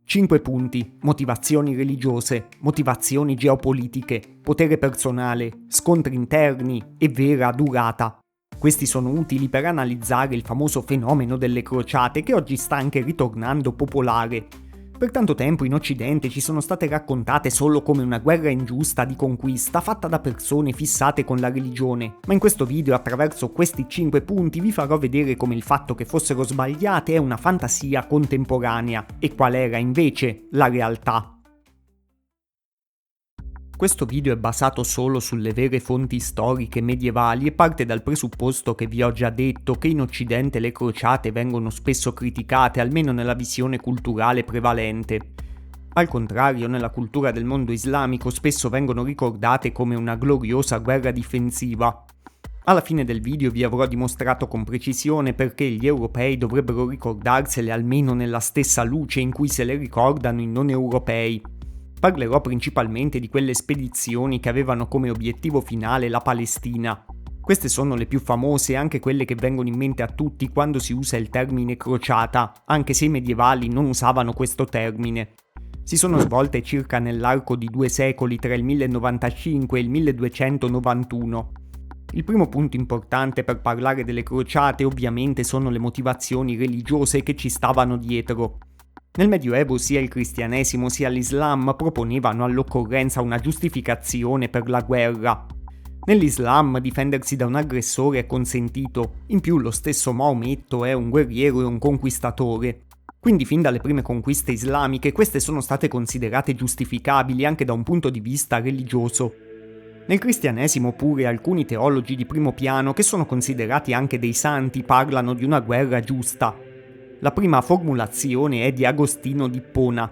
5 punti: motivazioni religiose, motivazioni geopolitiche, potere personale, scontri interni e vera durata. Questi sono utili per analizzare il famoso fenomeno delle crociate che oggi sta anche ritornando popolare. Per tanto tempo in Occidente ci sono state raccontate solo come una guerra ingiusta di conquista fatta da persone fissate con la religione, ma in questo video attraverso questi 5 punti vi farò vedere come il fatto che fossero sbagliate è una fantasia contemporanea e qual era invece la realtà. Questo video è basato solo sulle vere fonti storiche medievali e parte dal presupposto che vi ho già detto che in Occidente le crociate vengono spesso criticate, almeno nella visione culturale prevalente. Al contrario, nella cultura del mondo islamico spesso vengono ricordate come una gloriosa guerra difensiva. Alla fine del video vi avrò dimostrato con precisione perché gli europei dovrebbero ricordarsele almeno nella stessa luce in cui se le ricordano i non europei. Parlerò principalmente di quelle spedizioni che avevano come obiettivo finale la Palestina. Queste sono le più famose e anche quelle che vengono in mente a tutti quando si usa il termine crociata, anche se i medievali non usavano questo termine. Si sono svolte circa nell'arco di 2 secoli tra il 1095 e il 1291. Il primo punto importante per parlare delle crociate ovviamente sono le motivazioni religiose che ci stavano dietro. Nel Medioevo sia il cristianesimo sia l'Islam proponevano all'occorrenza una giustificazione per la guerra. Nell'Islam difendersi da un aggressore è consentito, in più lo stesso Maometto è un guerriero e un conquistatore. Quindi fin dalle prime conquiste islamiche queste sono state considerate giustificabili anche da un punto di vista religioso. Nel cristianesimo pure alcuni teologi di primo piano che sono considerati anche dei santi parlano di una guerra giusta. La prima formulazione è di Agostino d'Ippona.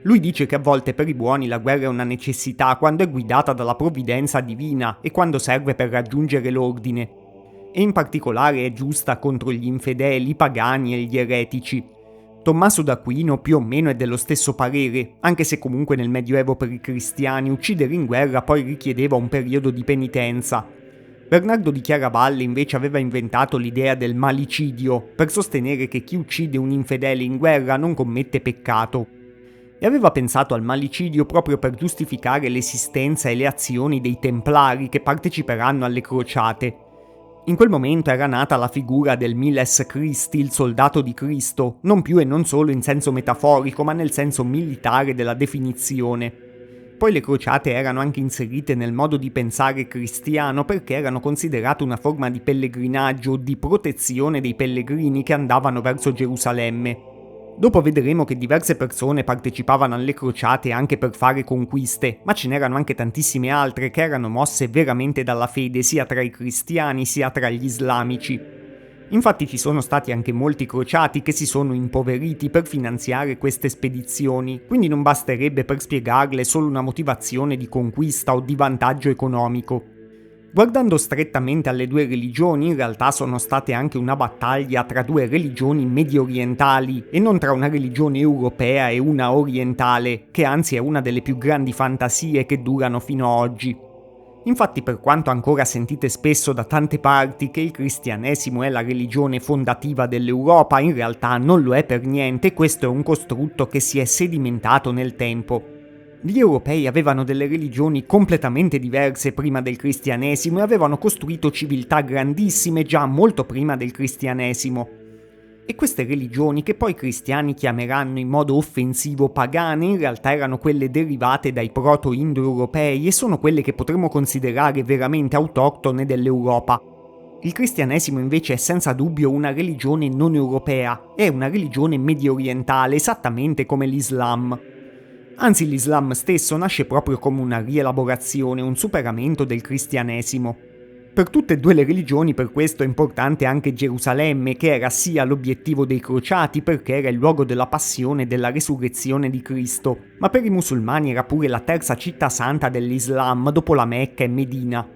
Lui dice che a volte per i buoni la guerra è una necessità quando è guidata dalla provvidenza divina e quando serve per raggiungere l'ordine. E in particolare è giusta contro gli infedeli, i pagani e gli eretici. Tommaso d'Aquino più o meno è dello stesso parere, anche se comunque nel Medioevo per i cristiani uccidere in guerra poi richiedeva un periodo di penitenza. Bernardo di Chiaravalle invece aveva inventato l'idea del malicidio per sostenere che chi uccide un infedele in guerra non commette peccato. E aveva pensato al malicidio proprio per giustificare l'esistenza e le azioni dei Templari che parteciperanno alle crociate. In quel momento era nata la figura del Miles Christi, il soldato di Cristo, non più e non solo in senso metaforico ma nel senso militare della definizione. Poi le crociate erano anche inserite nel modo di pensare cristiano perché erano considerate una forma di pellegrinaggio, di protezione dei pellegrini che andavano verso Gerusalemme. Dopo vedremo che diverse persone partecipavano alle crociate anche per fare conquiste, ma ce n'erano anche tantissime altre che erano mosse veramente dalla fede sia tra i cristiani sia tra gli islamici. Infatti ci sono stati anche molti crociati che si sono impoveriti per finanziare queste spedizioni, quindi non basterebbe per spiegarle solo una motivazione di conquista o di vantaggio economico. Guardando strettamente alle due religioni, in realtà sono state anche una battaglia tra due religioni mediorientali e non tra una religione europea e una orientale, che anzi è una delle più grandi fantasie che durano fino ad oggi. Infatti, per quanto ancora sentite spesso da tante parti che il cristianesimo è la religione fondativa dell'Europa, in realtà non lo è per niente, questo è un costrutto che si è sedimentato nel tempo. Gli europei avevano delle religioni completamente diverse prima del cristianesimo e avevano costruito civiltà grandissime già molto prima del cristianesimo. E queste religioni, che poi i cristiani chiameranno in modo offensivo pagane, in realtà erano quelle derivate dai proto-indoeuropei e sono quelle che potremmo considerare veramente autoctone dell'Europa. Il cristianesimo invece è senza dubbio una religione non europea, è una religione mediorientale, esattamente come l'Islam. Anzi, l'Islam stesso nasce proprio come una rielaborazione, un superamento del cristianesimo. Per tutte e due le religioni per questo è importante anche Gerusalemme, che era sia l'obiettivo dei crociati perché era il luogo della passione e della resurrezione di Cristo, ma per i musulmani era pure la terza città santa dell'Islam dopo la Mecca e Medina.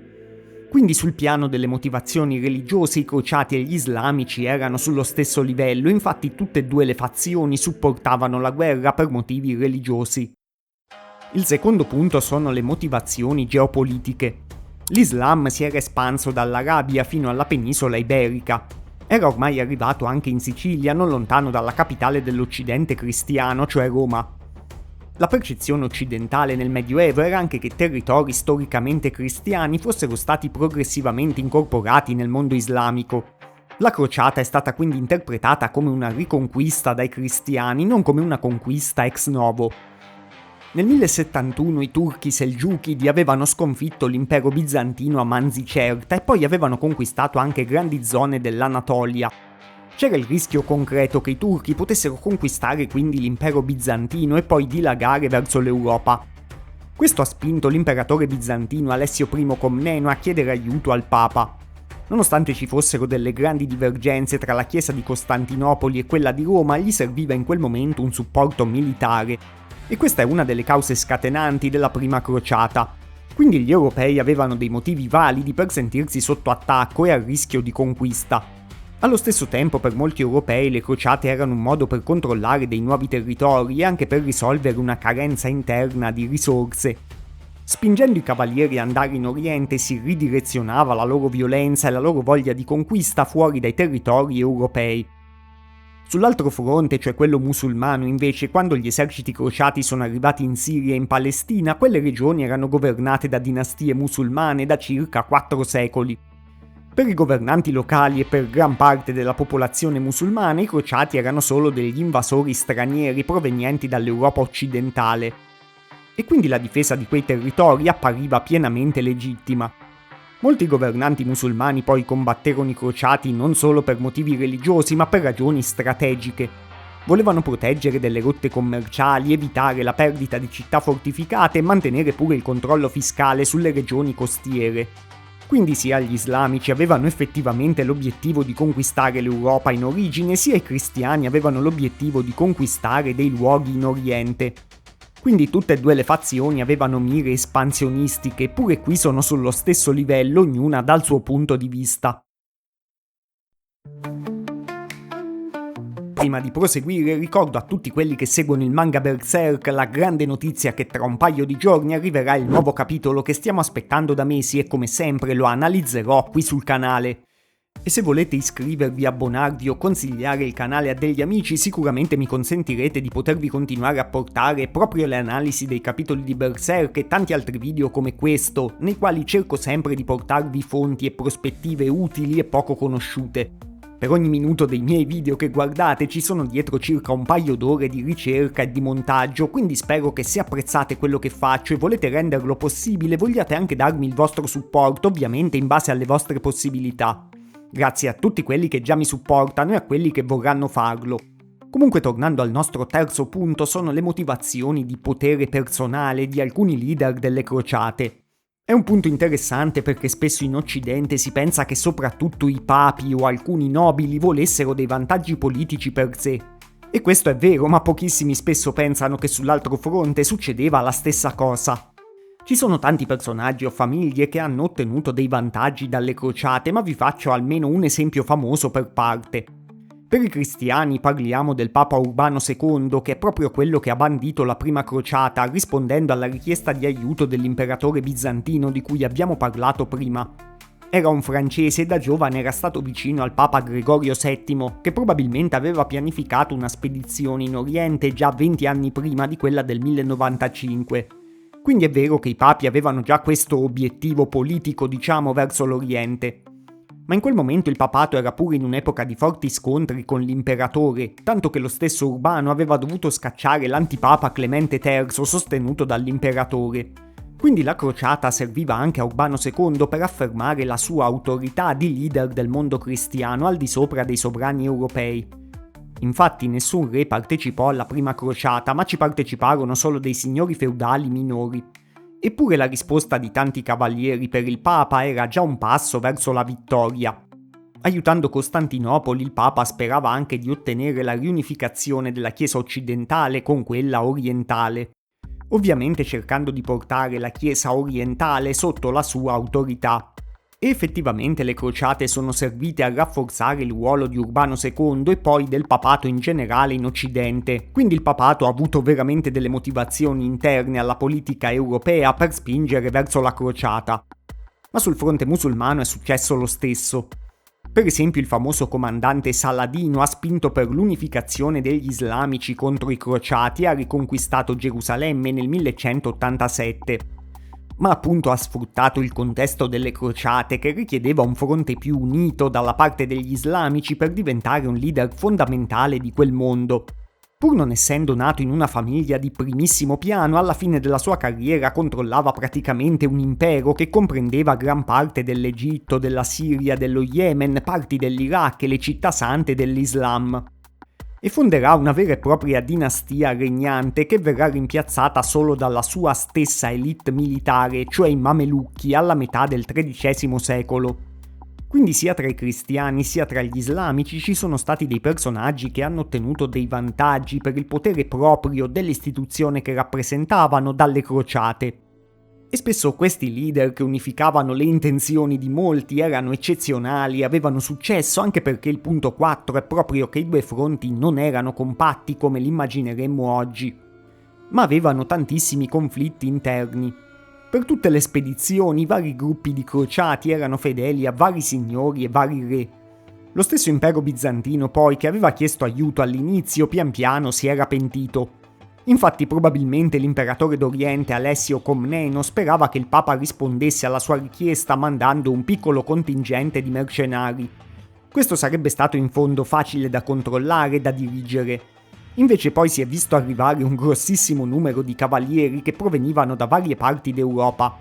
Quindi sul piano delle motivazioni religiose i crociati e gli islamici erano sullo stesso livello, infatti tutte e due le fazioni supportavano la guerra per motivi religiosi. Il secondo punto sono le motivazioni geopolitiche. L'Islam si era espanso dall'Arabia fino alla penisola iberica. Era ormai arrivato anche in Sicilia, non lontano dalla capitale dell'Occidente cristiano, cioè Roma. La percezione occidentale nel Medioevo era anche che territori storicamente cristiani fossero stati progressivamente incorporati nel mondo islamico. La crociata è stata quindi interpretata come una riconquista dai cristiani, non come una conquista ex novo. Nel 1071 i turchi selgiukidi avevano sconfitto l'impero bizantino a Manzicerta e poi avevano conquistato anche grandi zone dell'Anatolia. C'era il rischio concreto che i turchi potessero conquistare quindi l'impero bizantino e poi dilagare verso l'Europa. Questo ha spinto l'imperatore bizantino Alessio I Comneno a chiedere aiuto al Papa. Nonostante ci fossero delle grandi divergenze tra la Chiesa di Costantinopoli e quella di Roma, gli serviva in quel momento un supporto militare. E questa è una delle cause scatenanti della prima crociata. Quindi gli europei avevano dei motivi validi per sentirsi sotto attacco e a rischio di conquista. Allo stesso tempo, per molti europei le crociate erano un modo per controllare dei nuovi territori e anche per risolvere una carenza interna di risorse. Spingendo i cavalieri ad andare in Oriente si ridirezionava la loro violenza e la loro voglia di conquista fuori dai territori europei. Sull'altro fronte, cioè quello musulmano, invece, quando gli eserciti crociati sono arrivati in Siria e in Palestina, quelle regioni erano governate da dinastie musulmane da circa 4 secoli. Per i governanti locali e per gran parte della popolazione musulmana, i crociati erano solo degli invasori stranieri provenienti dall'Europa occidentale. E quindi la difesa di quei territori appariva pienamente legittima. Molti governanti musulmani poi combatterono i crociati non solo per motivi religiosi, ma per ragioni strategiche. Volevano proteggere delle rotte commerciali, evitare la perdita di città fortificate e mantenere pure il controllo fiscale sulle regioni costiere. Quindi sia gli islamici avevano effettivamente l'obiettivo di conquistare l'Europa in origine, sia i cristiani avevano l'obiettivo di conquistare dei luoghi in Oriente. Quindi tutte e due le fazioni avevano mire espansionistiche, eppure qui sono sullo stesso livello, ognuna dal suo punto di vista. Prima di proseguire ricordo a tutti quelli che seguono il manga Berserk la grande notizia che tra un paio di giorni arriverà il nuovo capitolo che stiamo aspettando da mesi e come sempre lo analizzerò qui sul canale. E se volete iscrivervi, abbonarvi o consigliare il canale a degli amici, sicuramente mi consentirete di potervi continuare a portare proprio le analisi dei capitoli di Berserk e tanti altri video come questo, nei quali cerco sempre di portarvi fonti e prospettive utili e poco conosciute. Per ogni minuto dei miei video che guardate ci sono dietro circa un paio d'ore di ricerca e di montaggio, quindi spero che se apprezzate quello che faccio e volete renderlo possibile, vogliate anche darmi il vostro supporto, ovviamente in base alle vostre possibilità. Grazie a tutti quelli che già mi supportano e a quelli che vorranno farlo. Comunque, tornando al nostro terzo punto, sono le motivazioni di potere personale di alcuni leader delle crociate. È un punto interessante perché spesso in Occidente si pensa che soprattutto i papi o alcuni nobili volessero dei vantaggi politici per sé. E questo è vero, ma pochissimi spesso pensano che sull'altro fronte succedeva la stessa cosa. Ci sono tanti personaggi o famiglie che hanno ottenuto dei vantaggi dalle crociate, ma vi faccio almeno un esempio famoso per parte. Per i cristiani parliamo del Papa Urbano II, che è proprio quello che ha bandito la prima crociata, rispondendo alla richiesta di aiuto dell'imperatore bizantino di cui abbiamo parlato prima. Era un francese e da giovane era stato vicino al Papa Gregorio VII, che probabilmente aveva pianificato una spedizione in Oriente già 20 anni prima di quella del 1095. Quindi è vero che i papi avevano già questo obiettivo politico, diciamo, verso l'Oriente. Ma in quel momento il papato era pure in un'epoca di forti scontri con l'imperatore, tanto che lo stesso Urbano aveva dovuto scacciare l'antipapa Clemente III sostenuto dall'imperatore. Quindi la crociata serviva anche a Urbano II per affermare la sua autorità di leader del mondo cristiano al di sopra dei sovrani europei. Infatti nessun re partecipò alla prima crociata, ma ci parteciparono solo dei signori feudali minori. Eppure la risposta di tanti cavalieri per il Papa era già un passo verso la vittoria. Aiutando Costantinopoli, il Papa sperava anche di ottenere la riunificazione della Chiesa occidentale con quella orientale, ovviamente cercando di portare la Chiesa orientale sotto la sua autorità. E effettivamente le crociate sono servite a rafforzare il ruolo di Urbano II e poi del papato in generale in Occidente, quindi il papato ha avuto veramente delle motivazioni interne alla politica europea per spingere verso la crociata. Ma sul fronte musulmano è successo lo stesso. Per esempio il famoso comandante Saladino ha spinto per l'unificazione degli islamici contro i crociati e ha riconquistato Gerusalemme nel 1187. Ma appunto ha sfruttato il contesto delle crociate che richiedeva un fronte più unito dalla parte degli islamici per diventare un leader fondamentale di quel mondo. Pur non essendo nato in una famiglia di primissimo piano, alla fine della sua carriera controllava praticamente un impero che comprendeva gran parte dell'Egitto, della Siria, dello Yemen, parti dell'Iraq e le città sante dell'Islam. E fonderà una vera e propria dinastia regnante che verrà rimpiazzata solo dalla sua stessa elite militare, cioè i Mamelucchi, alla metà del XIII secolo. Quindi sia tra i cristiani sia tra gli islamici ci sono stati dei personaggi che hanno ottenuto dei vantaggi per il potere proprio dell'istituzione che rappresentavano dalle crociate. E spesso questi leader che unificavano le intenzioni di molti erano eccezionali e avevano successo anche perché il punto 4 è proprio che i due fronti non erano compatti come li immagineremmo oggi, ma avevano tantissimi conflitti interni. Per tutte le spedizioni, vari gruppi di crociati erano fedeli a vari signori e vari re. Lo stesso impero bizantino, poi, che aveva chiesto aiuto all'inizio, pian piano si era pentito. Infatti, probabilmente l'imperatore d'Oriente Alessio Comneno sperava che il Papa rispondesse alla sua richiesta mandando un piccolo contingente di mercenari. Questo sarebbe stato in fondo facile da controllare e da dirigere. Invece poi si è visto arrivare un grossissimo numero di cavalieri che provenivano da varie parti d'Europa.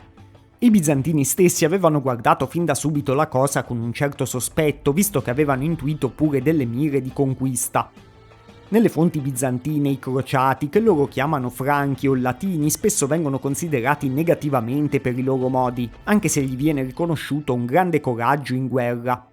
I bizantini stessi avevano guardato fin da subito la cosa con un certo sospetto, visto che avevano intuito pure delle mire di conquista. Nelle fonti bizantine i crociati, che loro chiamano franchi o latini, spesso vengono considerati negativamente per i loro modi, anche se gli viene riconosciuto un grande coraggio in guerra.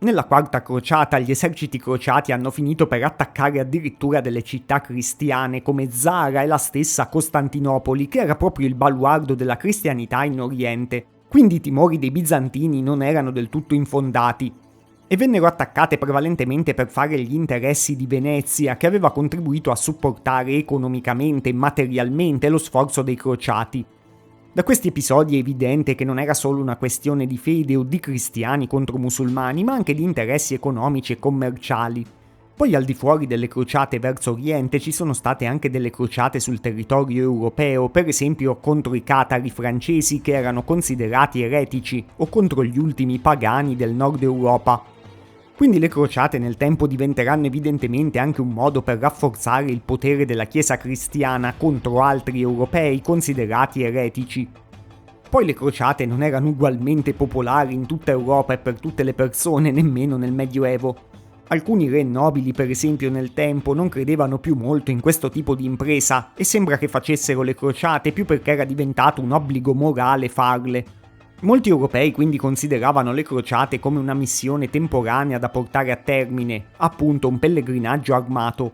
Nella quarta crociata gli eserciti crociati hanno finito per attaccare addirittura delle città cristiane come Zara e la stessa Costantinopoli, che era proprio il baluardo della cristianità in Oriente, quindi i timori dei bizantini non erano del tutto infondati. E vennero attaccate prevalentemente per fare gli interessi di Venezia, che aveva contribuito a supportare economicamente e materialmente lo sforzo dei crociati. Da questi episodi è evidente che non era solo una questione di fede o di cristiani contro musulmani, ma anche di interessi economici e commerciali. Poi al di fuori delle crociate verso Oriente ci sono state anche delle crociate sul territorio europeo, per esempio contro i catari francesi che erano considerati eretici, o contro gli ultimi pagani del nord Europa. Quindi le crociate nel tempo diventeranno evidentemente anche un modo per rafforzare il potere della Chiesa cristiana contro altri europei considerati eretici. Poi le crociate non erano ugualmente popolari in tutta Europa e per tutte le persone, nemmeno nel Medioevo. Alcuni re nobili, per esempio, nel tempo non credevano più molto in questo tipo di impresa e sembra che facessero le crociate più perché era diventato un obbligo morale farle. Molti europei quindi consideravano le crociate come una missione temporanea da portare a termine, appunto un pellegrinaggio armato.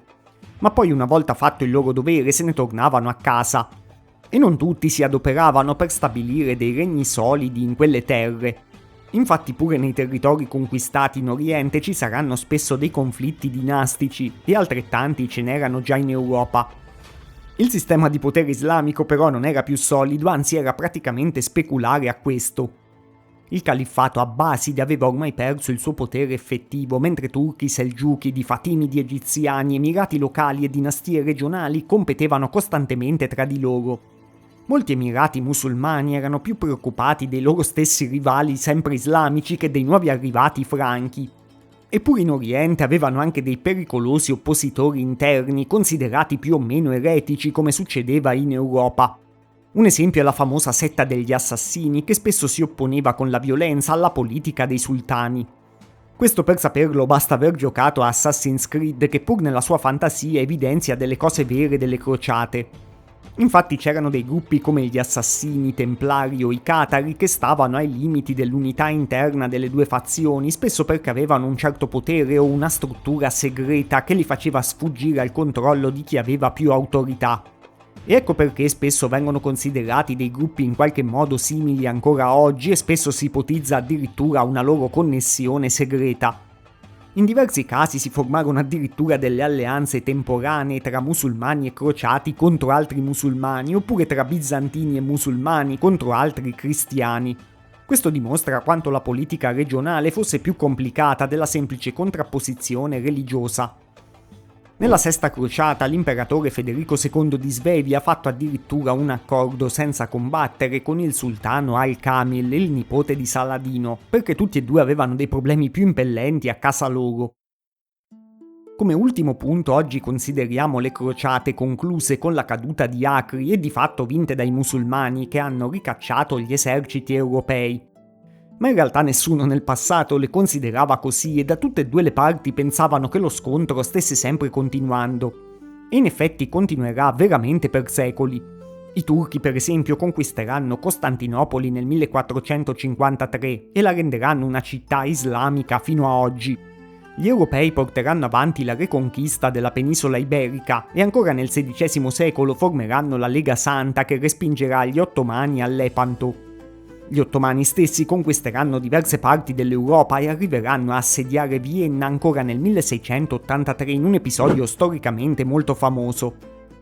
Ma poi una volta fatto il loro dovere se ne tornavano a casa. E non tutti si adoperavano per stabilire dei regni solidi in quelle terre. Infatti pure nei territori conquistati in Oriente ci saranno spesso dei conflitti dinastici e altrettanti ce n'erano già in Europa. Il sistema di potere islamico però non era più solido, anzi era praticamente speculare a questo. Il califfato abbaside aveva ormai perso il suo potere effettivo, mentre turchi, selgiuchi, di fatimidi egiziani, emirati locali e dinastie regionali competevano costantemente tra di loro. Molti emirati musulmani erano più preoccupati dei loro stessi rivali sempre islamici che dei nuovi arrivati franchi. Eppure in Oriente avevano anche dei pericolosi oppositori interni, considerati più o meno eretici come succedeva in Europa. Un esempio è la famosa setta degli Assassini, che spesso si opponeva con la violenza alla politica dei sultani. Questo per saperlo basta aver giocato a Assassin's Creed, che pur nella sua fantasia evidenzia delle cose vere delle crociate. Infatti c'erano dei gruppi come gli Assassini, i Templari o i Catari che stavano ai limiti dell'unità interna delle due fazioni, spesso perché avevano un certo potere o una struttura segreta che li faceva sfuggire al controllo di chi aveva più autorità. E ecco perché spesso vengono considerati dei gruppi in qualche modo simili ancora oggi e spesso si ipotizza addirittura una loro connessione segreta. In diversi casi si formarono addirittura delle alleanze temporanee tra musulmani e crociati contro altri musulmani, oppure tra bizantini e musulmani contro altri cristiani. Questo dimostra quanto la politica regionale fosse più complicata della semplice contrapposizione religiosa. Nella Sesta Crociata l'imperatore Federico II di Svevia ha fatto addirittura un accordo senza combattere con il sultano Al-Kamil, il nipote di Saladino, perché tutti e due avevano dei problemi più impellenti a casa loro. Come ultimo punto oggi consideriamo le crociate concluse con la caduta di Acri e di fatto vinte dai musulmani che hanno ricacciato gli eserciti europei. Ma in realtà nessuno nel passato le considerava così e da tutte e due le parti pensavano che lo scontro stesse sempre continuando. E in effetti continuerà veramente per secoli. I turchi per esempio conquisteranno Costantinopoli nel 1453 e la renderanno una città islamica fino a oggi. Gli europei porteranno avanti la reconquista della penisola iberica e ancora nel XVI secolo formeranno la Lega Santa che respingerà gli ottomani a Lepanto. Gli ottomani stessi conquisteranno diverse parti dell'Europa e arriveranno a assediare Vienna ancora nel 1683 in un episodio storicamente molto famoso.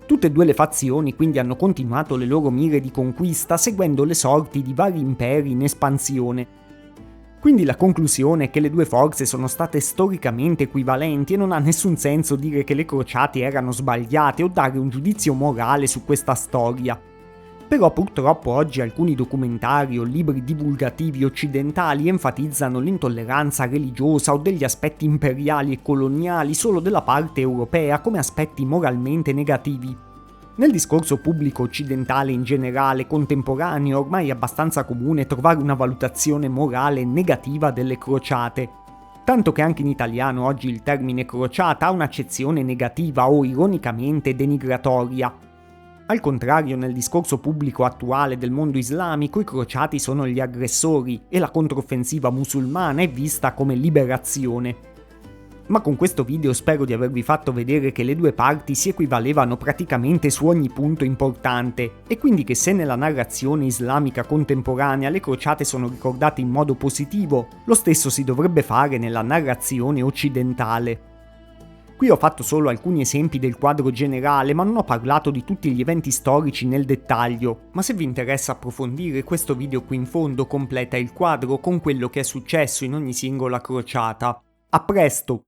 Tutte e due le fazioni quindi hanno continuato le loro mire di conquista seguendo le sorti di vari imperi in espansione. Quindi la conclusione è che le due forze sono state storicamente equivalenti e non ha nessun senso dire che le crociate erano sbagliate o dare un giudizio morale su questa storia. Però purtroppo oggi alcuni documentari o libri divulgativi occidentali enfatizzano l'intolleranza religiosa o degli aspetti imperiali e coloniali solo della parte europea come aspetti moralmente negativi. Nel discorso pubblico occidentale in generale contemporaneo è ormai abbastanza comune trovare una valutazione morale negativa delle crociate. Tanto che anche in italiano oggi il termine crociata ha un'accezione negativa o ironicamente denigratoria. Al contrario, nel discorso pubblico attuale del mondo islamico i crociati sono gli aggressori e la controffensiva musulmana è vista come liberazione. Ma con questo video spero di avervi fatto vedere che le due parti si equivalevano praticamente su ogni punto importante e quindi che se nella narrazione islamica contemporanea le crociate sono ricordate in modo positivo, lo stesso si dovrebbe fare nella narrazione occidentale. Qui ho fatto solo alcuni esempi del quadro generale, ma non ho parlato di tutti gli eventi storici nel dettaglio, ma se vi interessa approfondire questo video qui in fondo completa il quadro con quello che è successo in ogni singola crociata. A presto!